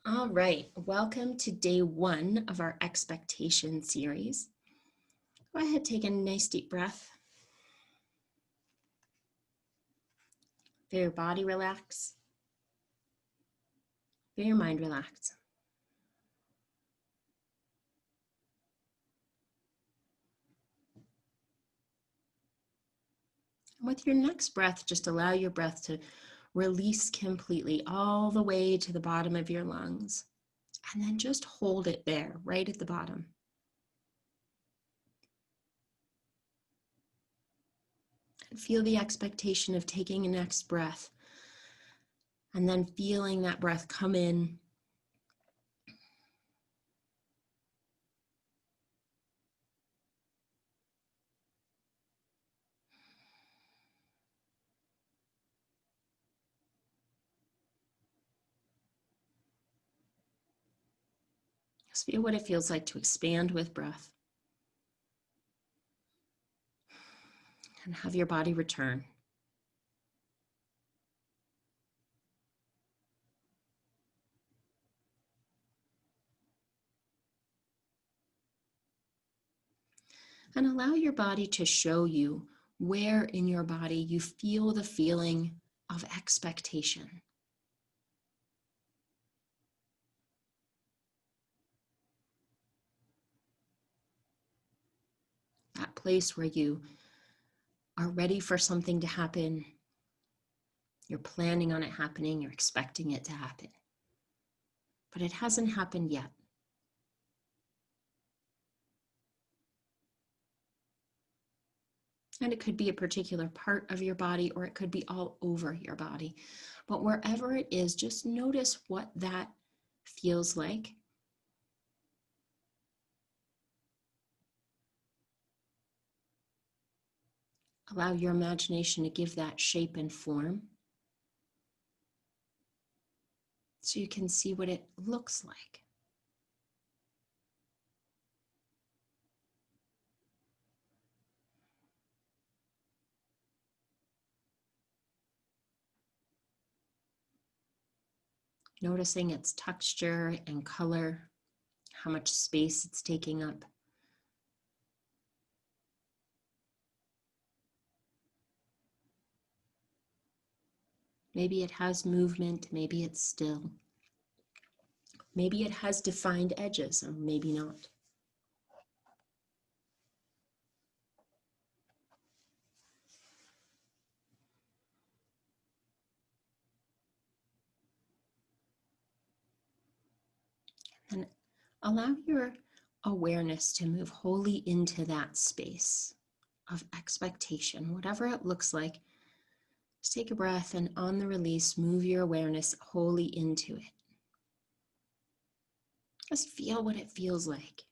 All right, welcome to day one of our expectation series. Go ahead, take a nice deep breath. Feel your body relax. Feel your mind relax. And with your next breath, just allow your breath to release completely all the way to the bottom of your lungs. And then just hold it there, right at the bottom. And feel the expectation of taking a next breath. And then feeling that breath come in. Just feel what it feels like to expand with breath. And have your body return. And allow your body to show you where in your body you feel the feeling of expectation. That place where you are ready for something to happen. You're planning on it happening. You're expecting it to happen. But it hasn't happened yet. And it could be a particular part of your body, or it could be all over your body. But wherever it is, just notice what that feels like. Allow your imagination to give that shape and form so you can see what it looks like. Noticing its texture and color, how much space it's taking up. Maybe it has movement, maybe it's still. Maybe it has defined edges, or maybe not. And allow your awareness to move wholly into that space of expectation, whatever it looks like. Just take a breath and on the release, move your awareness wholly into it. Just feel what it feels like,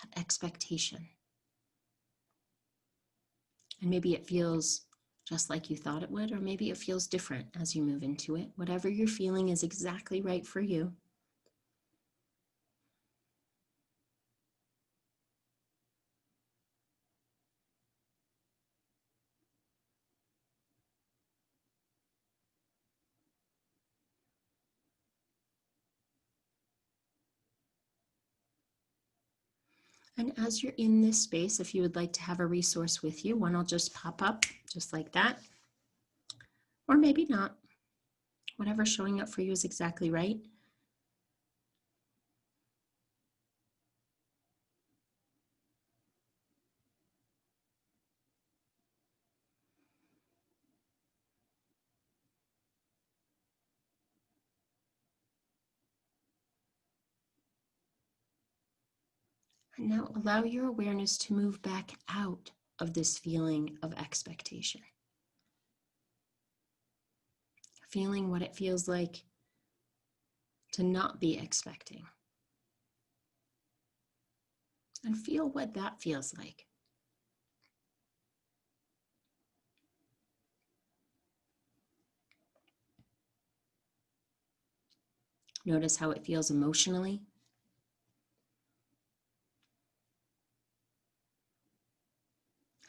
that expectation. And maybe it feels just like you thought it would, or maybe it feels different as you move into it. Whatever you're feeling is exactly right for you. And as you're in this space, if you would like to have a resource with you, one will just pop up just like that, or maybe not. Whatever's showing up for you is exactly right. And now allow your awareness to move back out of this feeling of expectation. Feeling what it feels like to not be expecting. And feel what that feels like. Notice how it feels emotionally.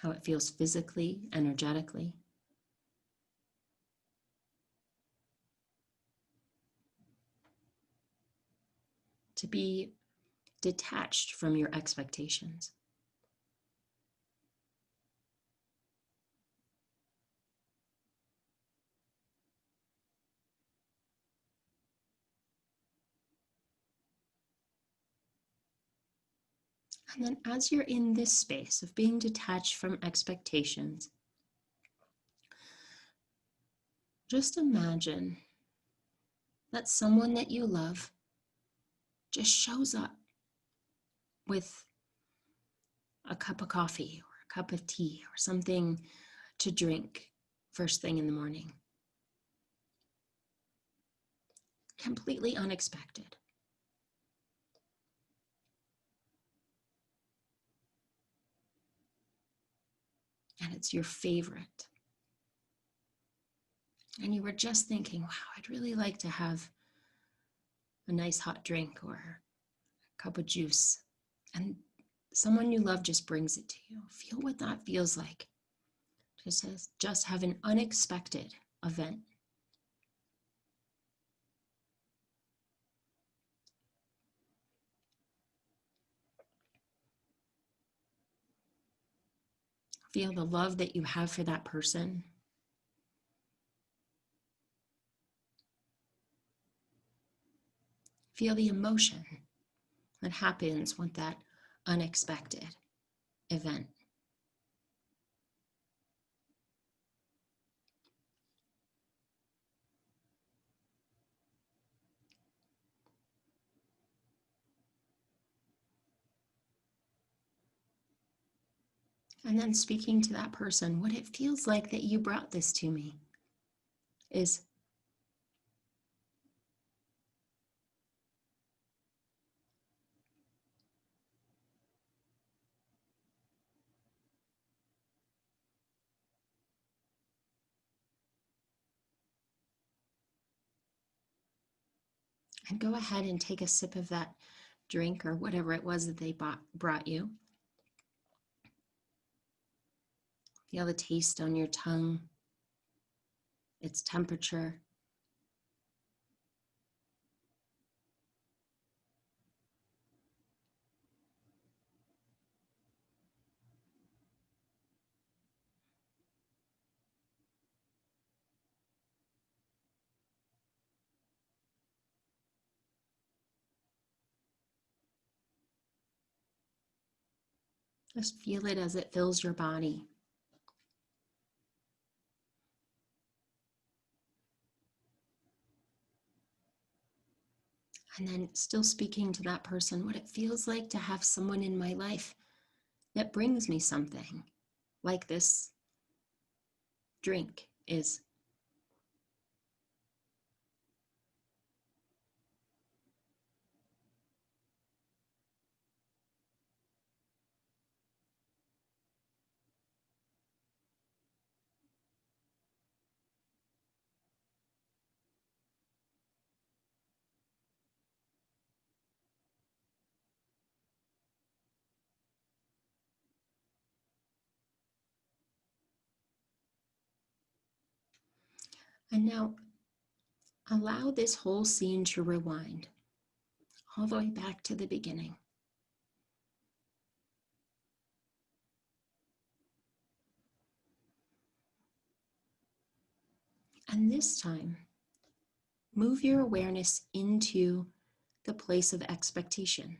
How it feels physically, energetically. to be detached from your expectations. And then as you're in this space of being detached from expectations, just imagine that someone that you love just shows up with a cup of coffee or a cup of tea or something to drink first thing in the morning. Completely unexpected. And it's your favorite. And you were just thinking, wow, I'd really like to have a nice hot drink or a cup of juice. And someone you love just brings it to you. Feel what that feels like. Just have an unexpected event. Feel the love that you have for that person. Feel the emotion that happens with that unexpected event. And then speaking to that person, what it feels like that you brought this to me is and go ahead and take a sip of that drink or whatever it was that they brought you. Feel the taste on your tongue, its temperature. Just feel it as it fills your body. And then still speaking to that person, what it feels like to have someone in my life that brings me something like this drink is. And now allow this whole scene to rewind all the way back to the beginning. And this time, move your awareness into the place of expectation.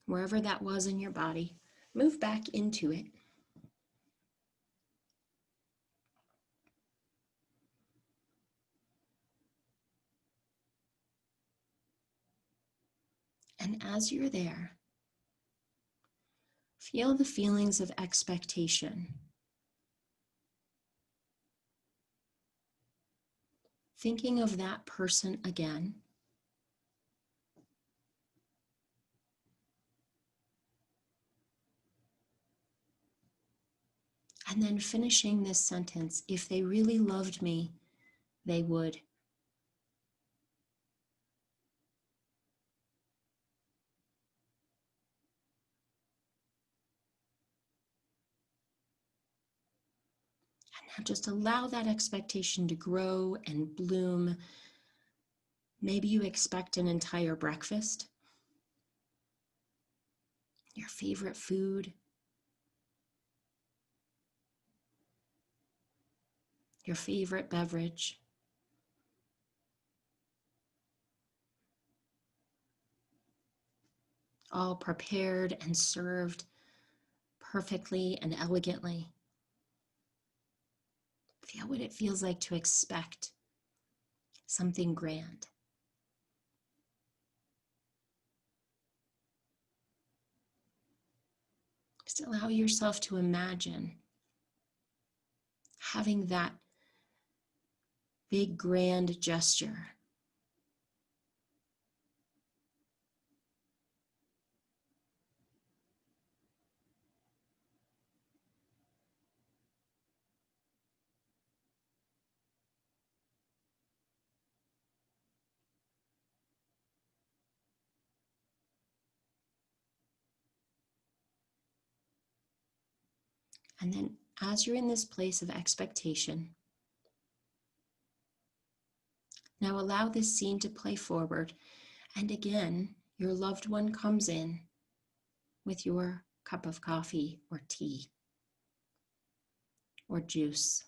Wherever that was in your body, move back into it. And as you're there, feel the feelings of expectation. Thinking of that person again. And then finishing this sentence, if they really loved me, they would. And now just allow that expectation to grow and bloom Maybe you expect an entire breakfast, your favorite food, your favorite beverage, all prepared and served perfectly and elegantly. Feel what it feels like to expect something grand. Just allow yourself to imagine having that big grand gesture. And then as you're in this place of expectation, now allow this scene to play forward. And again, your loved one comes in with your cup of coffee or tea or juice.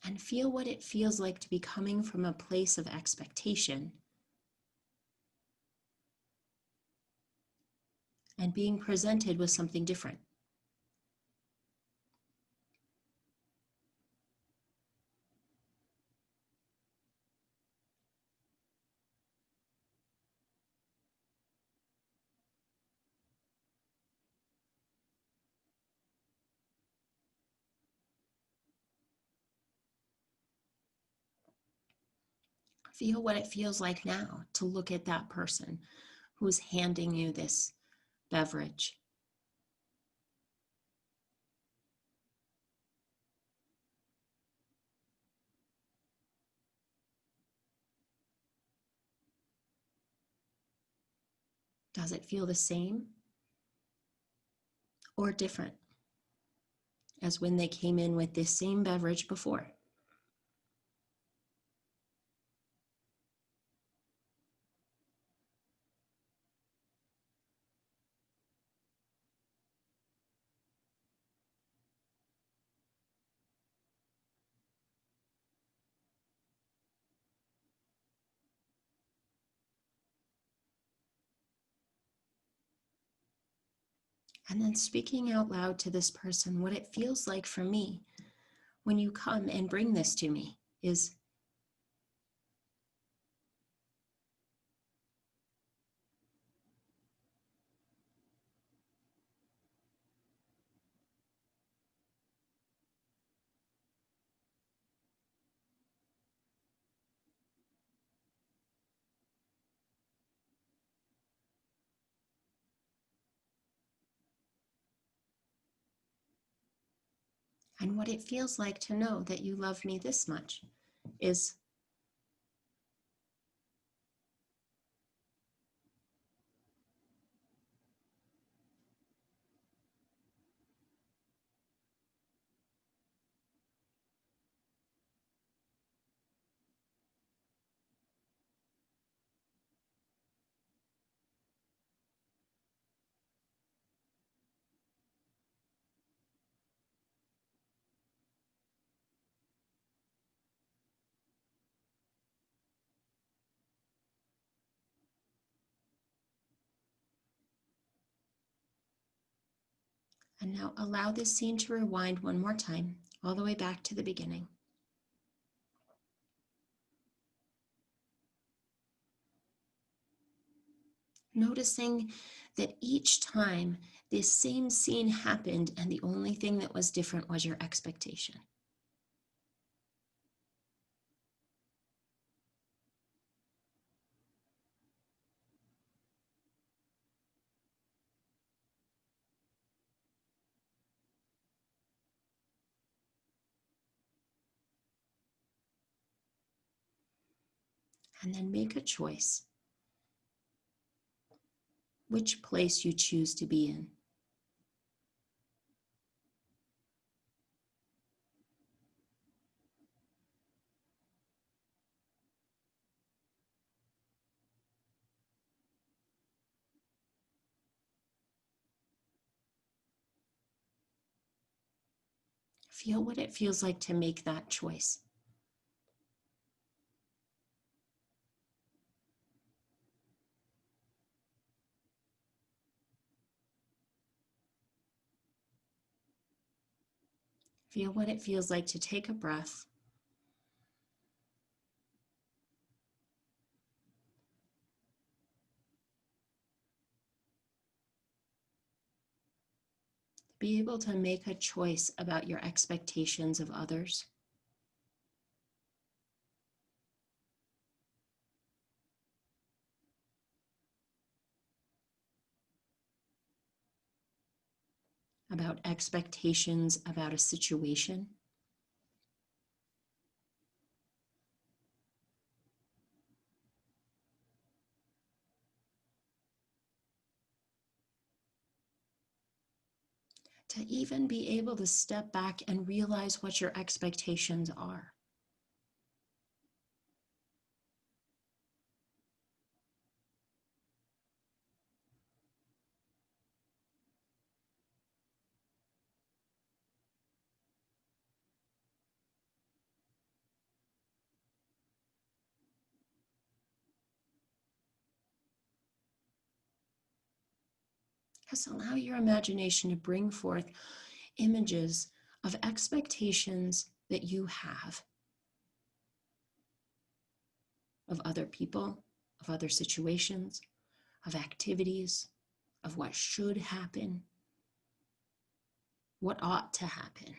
And feel what it feels like to be coming from a place of expectation and being presented with something different. Feel what it feels like now to look at that person who's handing you this beverage. Does it feel the same or different as when they came in with this same beverage before? And then speaking out loud to this person, what it feels like for me when you come and bring this to me is and what it feels like to know that you love me this much is and now allow this scene to rewind one more time, all the way back to the beginning. Noticing that each time this same scene happened and the only thing that was different was your expectation. And then make a choice which place you choose to be in. Feel what it feels like to make that choice. Feel what it feels like to take a breath. Be able to make a choice about your expectations of others. About expectations about a situation. To even be able to step back and realize what your expectations are. Just allow your imagination to bring forth images of expectations that you have of other people, of other situations, of activities, of what should happen, what ought to happen,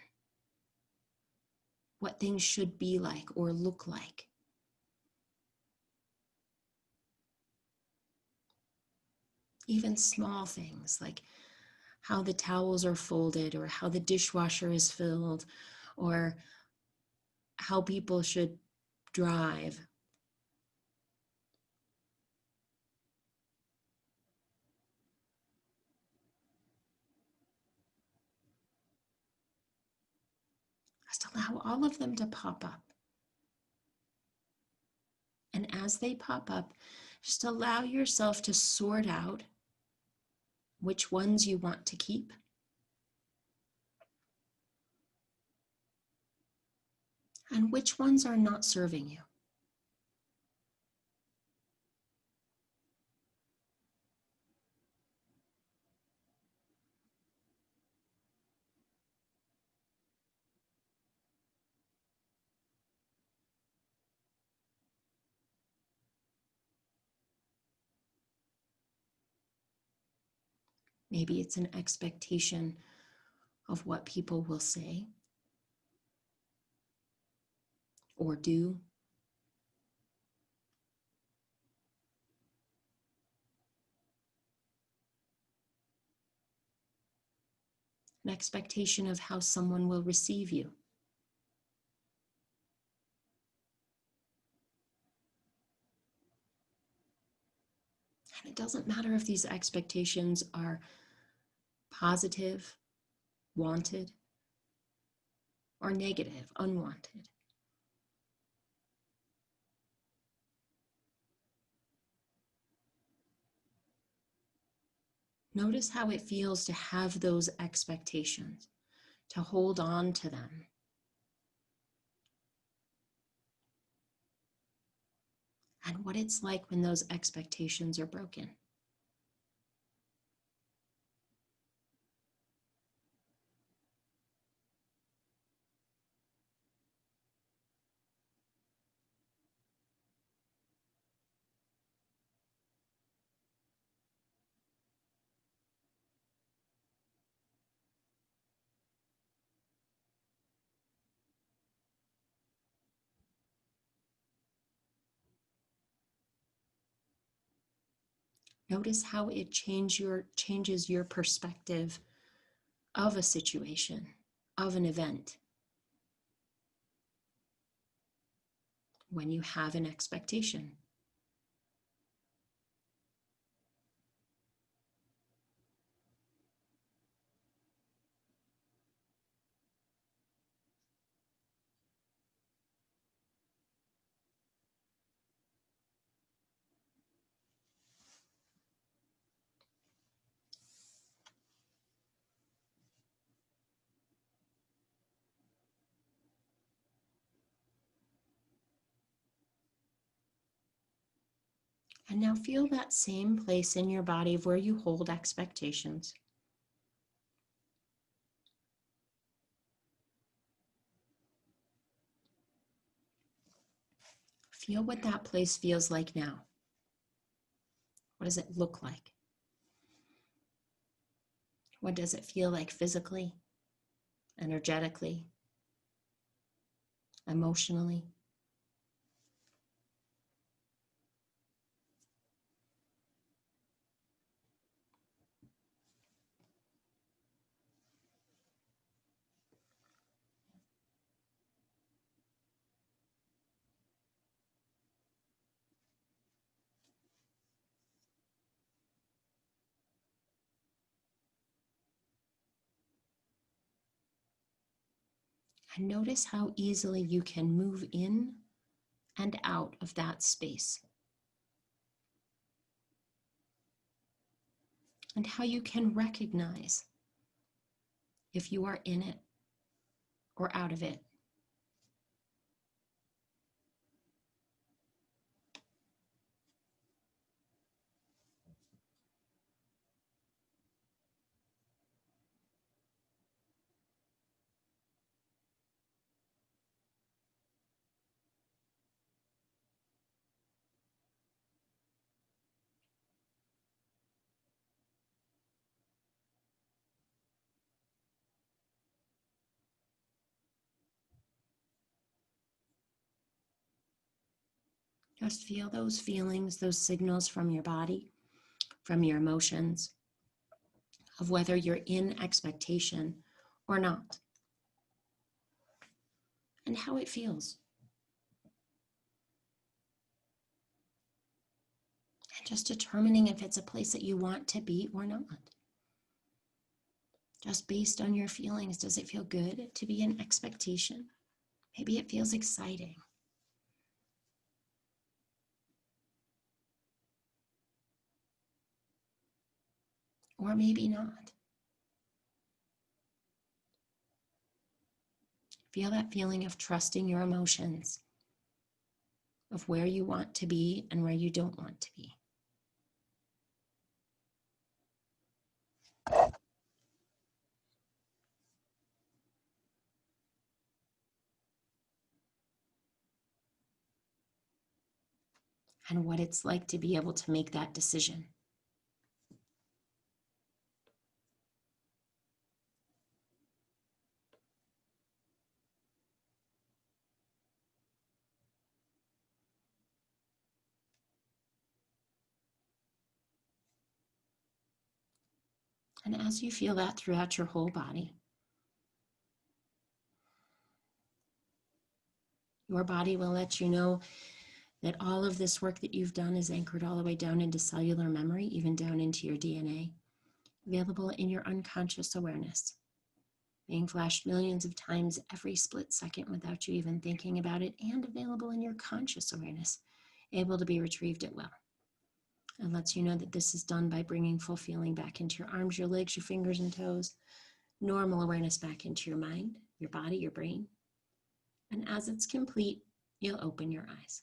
what things should be like or look like. Even small things like how the towels are folded or how the dishwasher is filled or how people should drive. Just allow all of them to pop up. And as they pop up, just allow yourself to sort out which ones you want to keep and which ones are not serving you. Maybe it's an expectation of what people will say or do. An expectation of how someone will receive you. And it doesn't matter if these expectations are positive, wanted, or negative, unwanted. Notice how it feels to have those expectations, to hold on to them. And what it's like when those expectations are broken. Notice how it changes your perspective of a situation, of an event, when you have an expectation. And now feel that same place in your body of where you hold expectations. Feel what that place feels like now. What does it look like? What does it feel like physically, energetically, emotionally? And notice how easily you can move in and out of that space. And how you can recognize if you are in it or out of it. Just feel those feelings, those signals from your body, from your emotions, of whether you're in expectation or not, and how it feels. And just determining if it's a place that you want to be or not. Just based on your feelings, does it feel good to be in expectation? Maybe it feels exciting. Or maybe not. Feel that feeling of trusting your emotions, of where you want to be and where you don't want to be. And what it's like to be able to make that decision. And as you feel that throughout your whole body, your body will let you know that all of this work that you've done is anchored all the way down into cellular memory, even down into your DNA, available in your unconscious awareness, being flashed millions of times every split second without you even thinking about it, and available in your conscious awareness, able to be retrieved at will. It lets you know that this is done by bringing full feeling back into your arms, your legs, your fingers and toes, normal awareness back into your mind, your body, your brain. And as it's complete, you'll open your eyes.